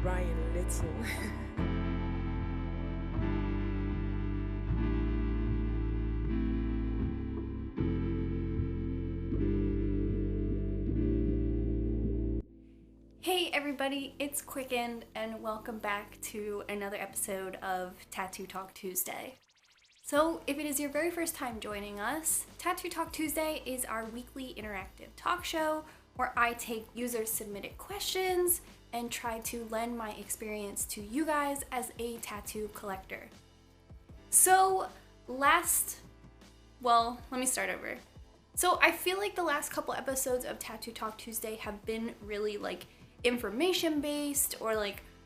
Ryan Little. Hey everybody, it's qcknd and welcome back to another episode of Tattoo Talk Tuesday. So if it is your very first time joining us, Tattoo Talk Tuesday is our weekly interactive talk show where I take user submitted questions and try to lend my experience to you guys as a tattoo collector. So let me start over. So I feel like the last couple episodes of Tattoo Talk Tuesday have been really information based or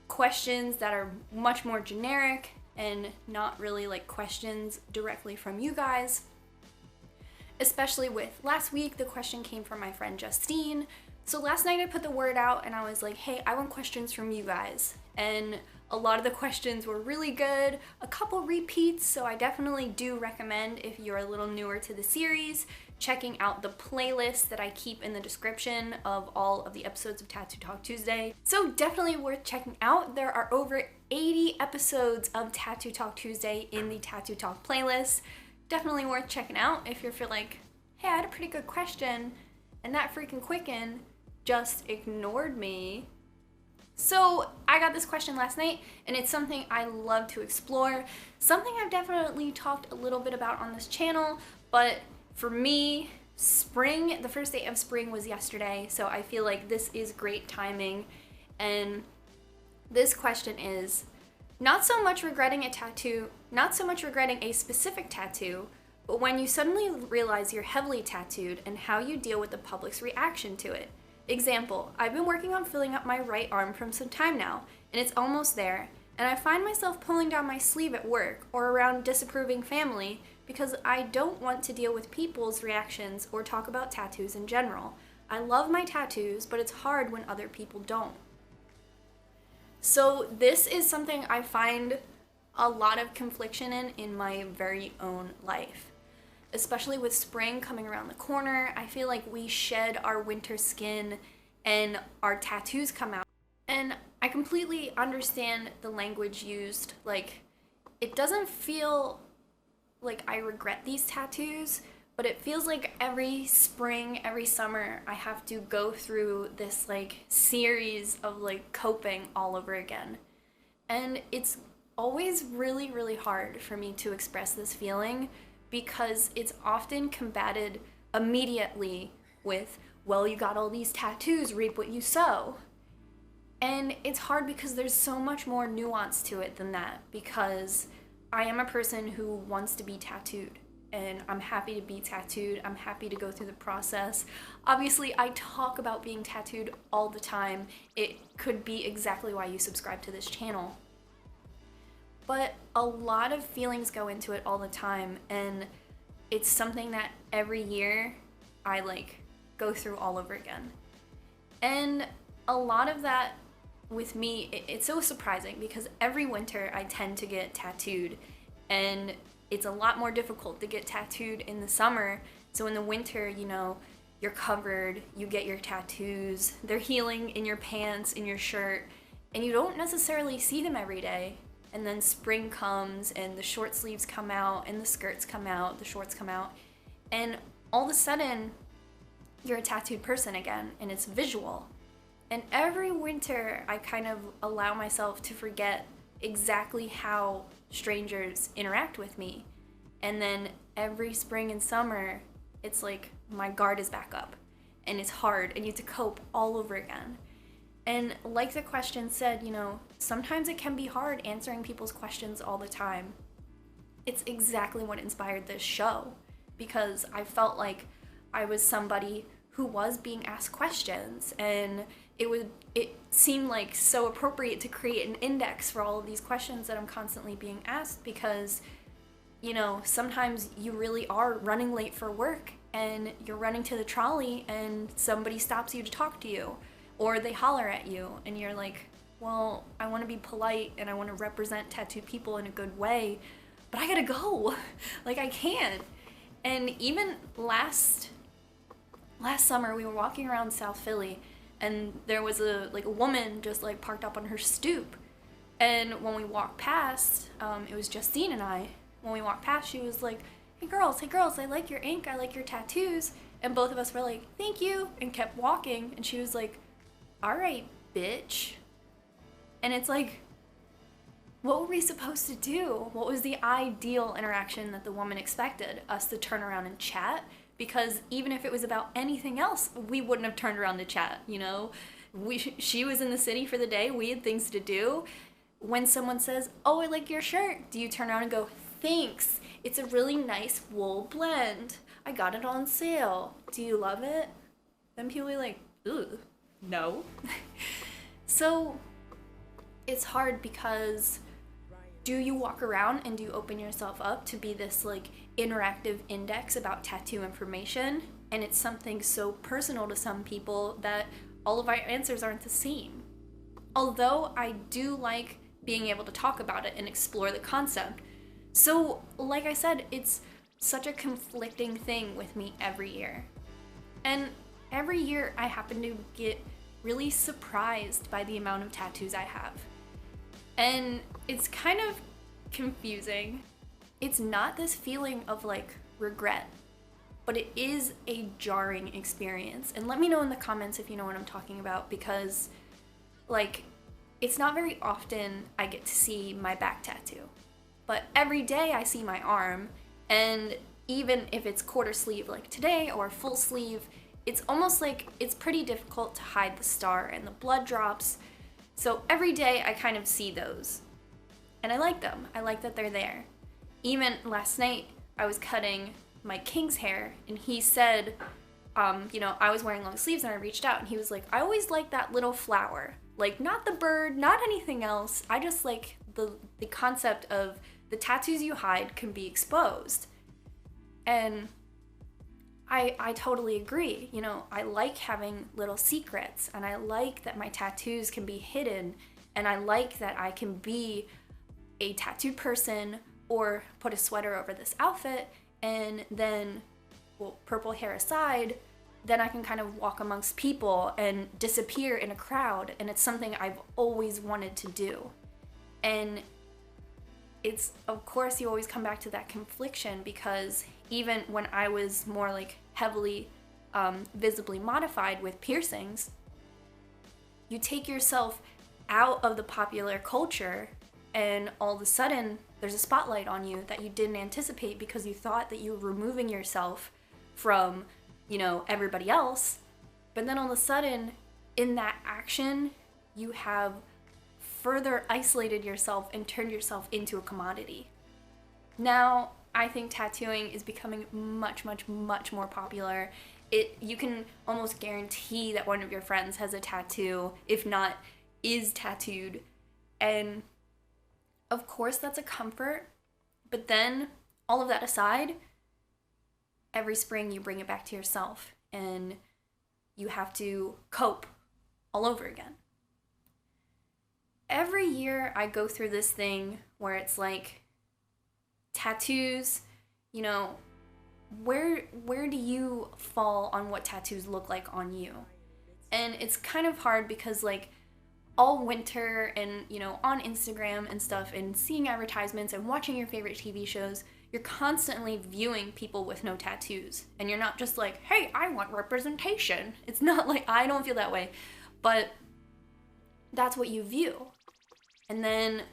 questions that are much more generic and not really questions directly from you guys. Especially with last week, the question came from my friend Justine. So last night I put the word out and I was like, hey, I want questions from you guys. And a lot of the questions were really good, a couple repeats, so I definitely do recommend, if you're a little newer to the series, checking out the playlist that I keep in the description of all of the episodes of Tattoo Talk Tuesday. So definitely worth checking out. There are over 80 episodes of Tattoo Talk Tuesday in the Tattoo Talk playlist. Definitely worth checking out if you feel like, hey, I had a pretty good question and that freaking qcknd just ignored me. So I got this question last night and it's something I love to explore, something I've definitely talked a little bit about on this channel, but for me, the first day of spring was yesterday, so I feel like this is great timing. And this question is, not so much regretting a specific tattoo, but when you suddenly realize you're heavily tattooed and how you deal with the public's reaction to it. Example, I've been working on filling up my right arm for some time now, and it's almost there, and I find myself pulling down my sleeve at work or around disapproving family because I don't want to deal with people's reactions or talk about tattoos in general. I love my tattoos, but it's hard when other people don't. So this is something I find a lot of confliction in my very own life. Especially with spring coming around the corner, I feel like we shed our winter skin and our tattoos come out. And I completely understand the language used. It doesn't feel like I regret these tattoos, but it feels like every spring, every summer, I have to go through this series of coping all over again. And it's always really, really hard for me to express this feeling because it's often combated immediately with, well, you got all these tattoos, reap what you sow. And it's hard because there's so much more nuance to it than that, because I am a person who wants to be tattooed and I'm happy to be tattooed. I'm happy to go through the process. Obviously, I talk about being tattooed all the time. It could be exactly why you subscribe to this channel. But a lot of feelings go into it all the time, and it's something that every year I go through all over again. And a lot of that with me, it's so surprising because every winter I tend to get tattooed, and it's a lot more difficult to get tattooed in the summer. So in the winter, you're covered, you get your tattoos, they're healing in your pants, in your shirt, and you don't necessarily see them every day. And then spring comes and the short sleeves come out and the skirts come out, the shorts come out, and all of a sudden you're a tattooed person again, and it's visual. And every winter I kind of allow myself to forget exactly how strangers interact with me. And then every spring and summer, it's like my guard is back up and it's hard and you have to cope all over again. And like the question said, sometimes it can be hard answering people's questions all the time. It's exactly what inspired this show, because I felt like I was somebody who was being asked questions, and it seemed like so appropriate to create an index for all of these questions that I'm constantly being asked, because sometimes you really are running late for work and you're running to the trolley and somebody stops you to talk to you, or they holler at you and you're like, well, I want to be polite and I want to represent tattooed people in a good way, but I gotta go. I can't. And even last summer we were walking around South Philly and there was a woman just like parked up on her stoop. And when we walked past, it was Justine and I. When we walked past, she was like, hey girls, I like your ink, I like your tattoos. And both of us were like, thank you, and kept walking. And she was like, all right, bitch. And it's like, what were we supposed to do? What was the ideal interaction that the woman expected? Us to turn around and chat? Because even if it was about anything else, we wouldn't have turned around to chat, you know? She was in the city for the day, we had things to do. When someone says, oh, I like your shirt, do you turn around and go, thanks, it's a really nice wool blend. I got it on sale. Do you love it? Then people are like, ugh, no. So it's hard because do you walk around and do you open yourself up to be this like interactive index about tattoo information? And it's something so personal to some people that all of our answers aren't the same. Although I do like being able to talk about it and explore the concept. So, like I said, it's such a conflicting thing with me every year. And every year I happen to get really surprised by the amount of tattoos I have. And it's kind of confusing. It's not this feeling of like regret, but it is a jarring experience. And let me know in the comments if you know what I'm talking about, because like, it's not very often I get to see my back tattoo, but every day I see my arm, and even if it's quarter sleeve like today or full sleeve, it's almost like it's pretty difficult to hide the star and the blood drops. So every day I kind of see those, and I like them. I like that they're there. Even last night I was cutting my king's hair, and he said, you know, I was wearing long sleeves, and I reached out and he was like, I always like that little flower. Like, not the bird, not anything else. I just like the concept of the tattoos you hide can be exposed. And I totally agree. You know, I like having little secrets, and I like that my tattoos can be hidden, and I like that I can be a tattooed person or put a sweater over this outfit, and then, well, purple hair aside, then I can kind of walk amongst people and disappear in a crowd, and it's something I've always wanted to do. And it's, of course, you always come back to that confliction, because even when I was more like heavily visibly modified with piercings, you take yourself out of the popular culture, and all of a sudden there's a spotlight on you that you didn't anticipate, because you thought that you were removing yourself from, you know, everybody else. But then all of a sudden, in that action, you have further isolated yourself and turned yourself into a commodity. Now, I think tattooing is becoming much, much, much more popular. You can almost guarantee that one of your friends has a tattoo, if not is tattooed. And of course that's a comfort, but then all of that aside, every spring you bring it back to yourself, and you have to cope all over again. Every year I go through this thing where it's like, tattoos, you know, where do you fall on what tattoos look like on you? And it's kind of hard because like all winter and, you know, on Instagram and stuff and seeing advertisements and watching your favorite TV shows, you're constantly viewing people with no tattoos. And you're not just like, hey, I want representation. It's not like, I don't feel that way, but that's what you view. And then,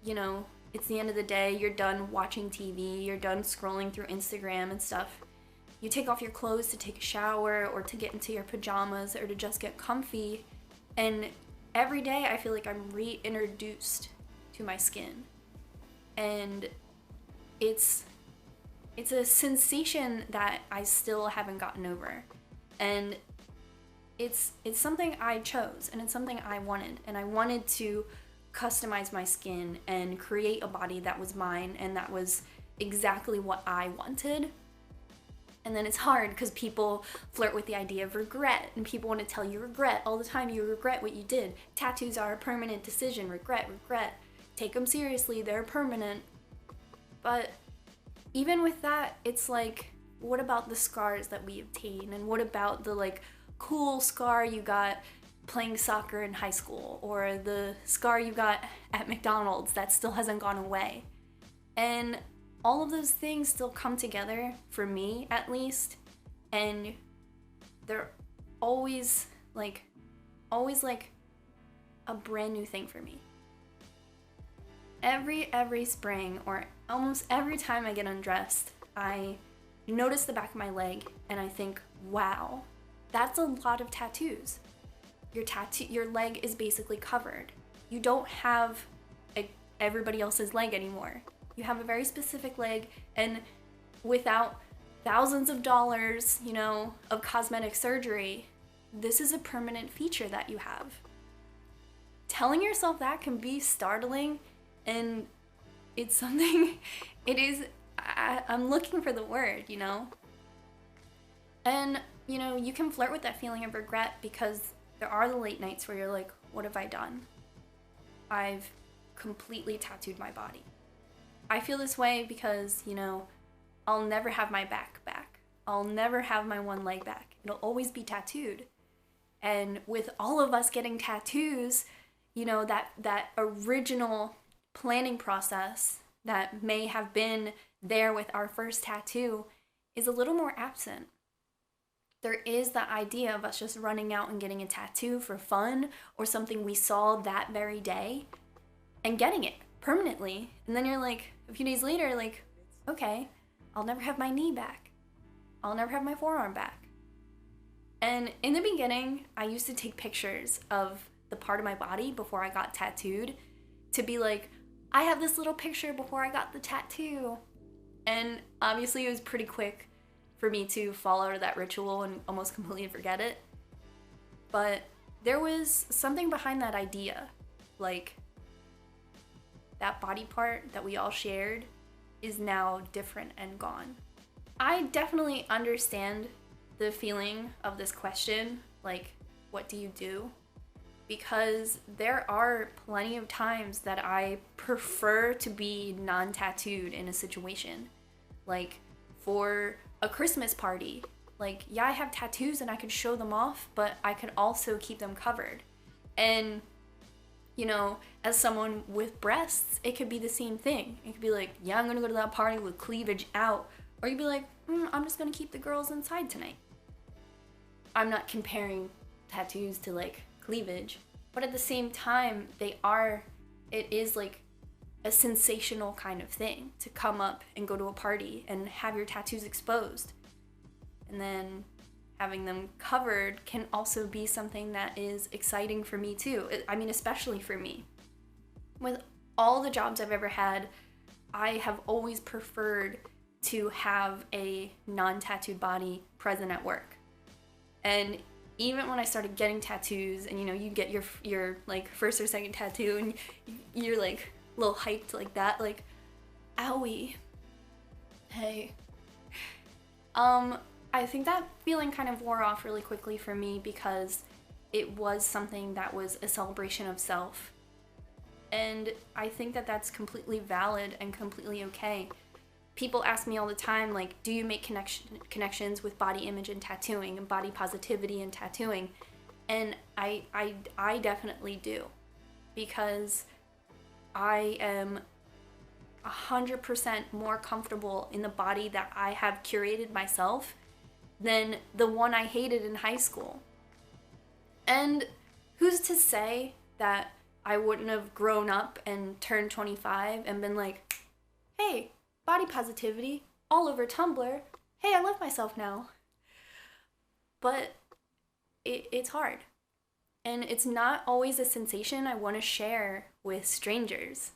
you know, it's the end of the day, you're done watching TV, you're done scrolling through Instagram and stuff. You take off your clothes to take a shower or to get into your pajamas or to just get comfy. And every day I feel like I'm reintroduced to my skin. And it's a sensation that I still haven't gotten over. And it's something I chose, and it's something I wanted. And I wanted to customize my skin and create a body that was mine and that was exactly what I wanted. And then it's hard because people flirt with the idea of regret, and people want to tell you regret all the time. You regret what you did. Tattoos are a permanent decision. Regret. Take them seriously. They're permanent. But even with that, it's like, what about the scars that we obtain? And what about the like cool scar you got playing soccer in high school, or the scar you got at McDonald's that still hasn't gone away. And all of those things still come together, for me at least, and they're always like a brand new thing for me. Every spring, or almost every time I get undressed, I notice the back of my leg and I think, wow, that's a lot of tattoos. Your leg is basically covered. You don't have everybody else's leg anymore. You have a very specific leg, and without thousands of dollars, of cosmetic surgery, this is a permanent feature that you have. Telling yourself that can be startling, and it's something, I'm looking for the word, And, you can flirt with that feeling of regret, because there are the late nights where you're like, what have I done? I've completely tattooed my body. I feel this way because, I'll never have my back. I'll never have my one leg back. It'll always be tattooed. And with all of us getting tattoos, that original planning process that may have been there with our first tattoo is a little more absent. There is that idea of us just running out and getting a tattoo for fun, or something we saw that very day, and getting it permanently. And then you're like, a few days later, like, okay, I'll never have my knee back. I'll never have my forearm back. And in the beginning, I used to take pictures of the part of my body before I got tattooed to be like, I have this little picture before I got the tattoo. And obviously it was pretty quick for me to fall out of that ritual and almost completely forget it. But there was something behind that idea. Like, that body part that we all shared is now different and gone. I definitely understand the feeling of this question, like, what do you do? Because there are plenty of times that I prefer to be non-tattooed in a situation. Like, for a Christmas party, like, yeah, I have tattoos and I could show them off, but I could also keep them covered. And, as someone with breasts, it could be the same thing. It could be like, yeah, I'm gonna go to that party with cleavage out. Or you'd be like, I'm just gonna keep the girls inside tonight. I'm not comparing tattoos to, like, cleavage, but at the same time, it is like a sensational kind of thing to come up and go to a party and have your tattoos exposed. And then having them covered can also be something that is exciting for me too. I mean, especially for me. With all the jobs I've ever had, I have always preferred to have a non-tattooed body present at work. And even when I started getting tattoos, and you get your like first or second tattoo, and you're like a little hyped like that, like, owie, hey. I think that feeling kind of wore off really quickly for me, because it was something that was a celebration of self. And I think that that's completely valid and completely okay. People ask me all the time, like, do you make connections with body image and tattooing, and body positivity and tattooing? And I definitely do, because I am 100% more comfortable in the body that I have curated myself than the one I hated in high school. And who's to say that I wouldn't have grown up and turned 25 and been like, hey, body positivity all over Tumblr. Hey, I love myself now. But it's hard. And it's not always a sensation I want to share with strangers.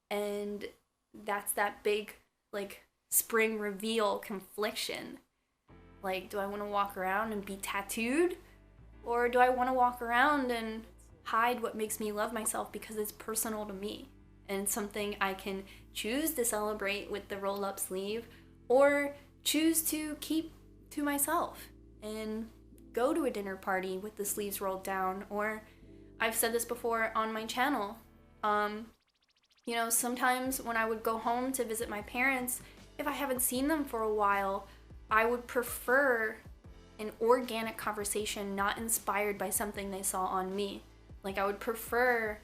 And that's that big, like, spring reveal confliction. Like, do I want to walk around and be tattooed? Or do I want to walk around and hide what makes me love myself because it's personal to me? And something I can choose to celebrate with the roll-up sleeve, or choose to keep to myself and go to a dinner party with the sleeves rolled down. Or I've said this before on my channel, sometimes when I would go home to visit my parents, if I haven't seen them for a while, I would prefer an organic conversation, not inspired by something they saw on me. Like, I would prefer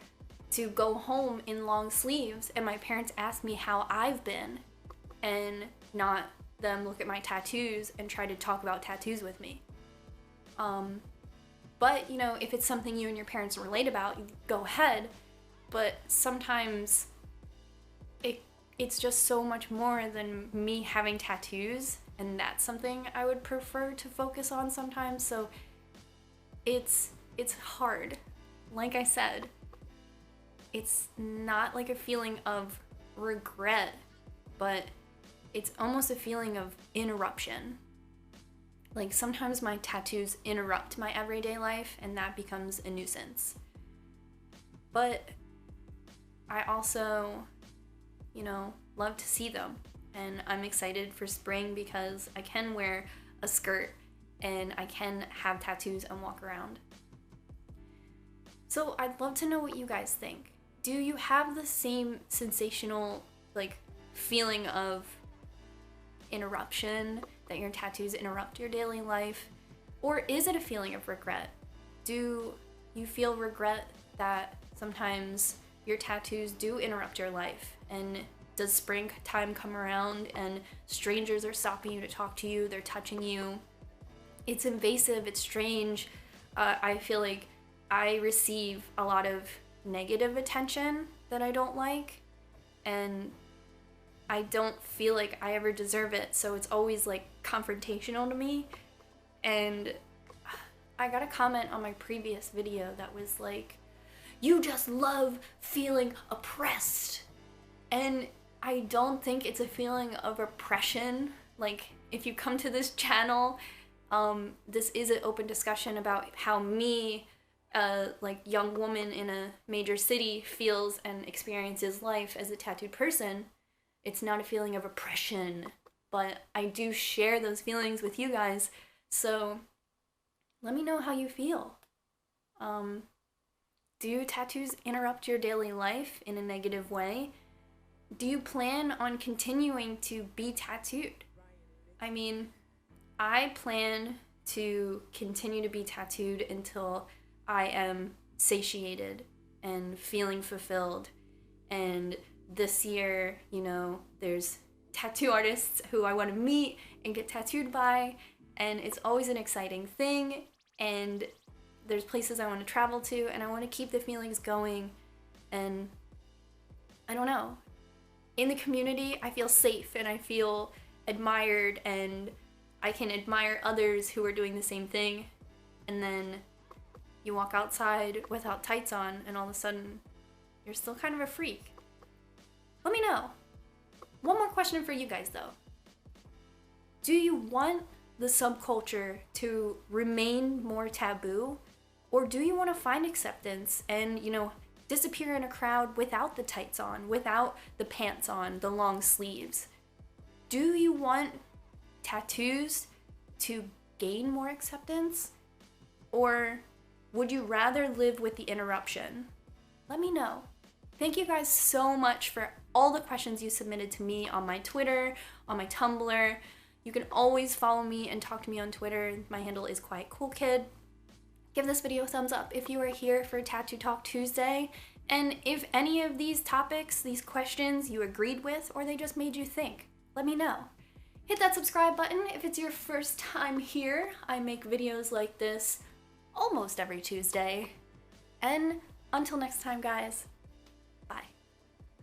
to go home in long sleeves and my parents ask me how I've been, and not them look at my tattoos and try to talk about tattoos with me. But, you know, if it's something you and your parents relate about, you go ahead. But sometimes it's just so much more than me having tattoos, and that's something I would prefer to focus on sometimes. So it's hard. Like I said, it's not like a feeling of regret, but it's almost a feeling of interruption. Like, sometimes my tattoos interrupt my everyday life, and that becomes a nuisance. But I also, you know, love to see them. And I'm excited for spring because I can wear a skirt and I can have tattoos and walk around. So I'd love to know what you guys think. Do you have the same sensational, like, feeling of interruption, that your tattoos interrupt your daily life? Or is it a feeling of regret? Do you feel regret that sometimes your tattoos do interrupt your life? And does springtime come around and strangers are stopping you to talk to you, they're touching you? It's invasive, it's strange. I feel like I receive a lot of negative attention that I don't like, and I don't feel like I ever deserve it, so it's always like confrontational to me. And I got a comment on my previous video that was like, you just love feeling oppressed. And I don't think it's a feeling of oppression. Like, if you come to this channel, this is an open discussion about how me, like, young woman in a major city, feels and experiences life as a tattooed person. It's not a feeling of oppression, but I do share those feelings with you guys, so let me know how you feel. Do tattoos interrupt your daily life in a negative way? Do you plan on continuing to be tattooed? I mean, I plan to continue to be tattooed until I am satiated and feeling fulfilled. And this year, you know, there's tattoo artists who I want to meet and get tattooed by, and it's always an exciting thing, and there's places I want to travel to, and I want to keep the feelings going. And I don't know, in the community I feel safe and I feel admired, and I can admire others who are doing the same thing. And then you walk outside without tights on and all of a sudden you're still kind of a freak. Let me know. One more question for you guys though. Do you want the subculture to remain more taboo, or do you want to find acceptance and, you know, disappear in a crowd without the tights on, without the pants on, the long sleeves? Do you want tattoos to gain more acceptance, or would you rather live with the interruption? Let me know. Thank you guys so much for all the questions you submitted to me on my Twitter, on my Tumblr. You can always follow me and talk to me on Twitter. My handle is QuietCoolKid. Give this video a thumbs up if you are here for Tattoo Talk Tuesday. And if any of these topics, these questions, you agreed with, or they just made you think, let me know. Hit that subscribe button if it's your first time here. I make videos like this almost every Tuesday. And until next time, guys,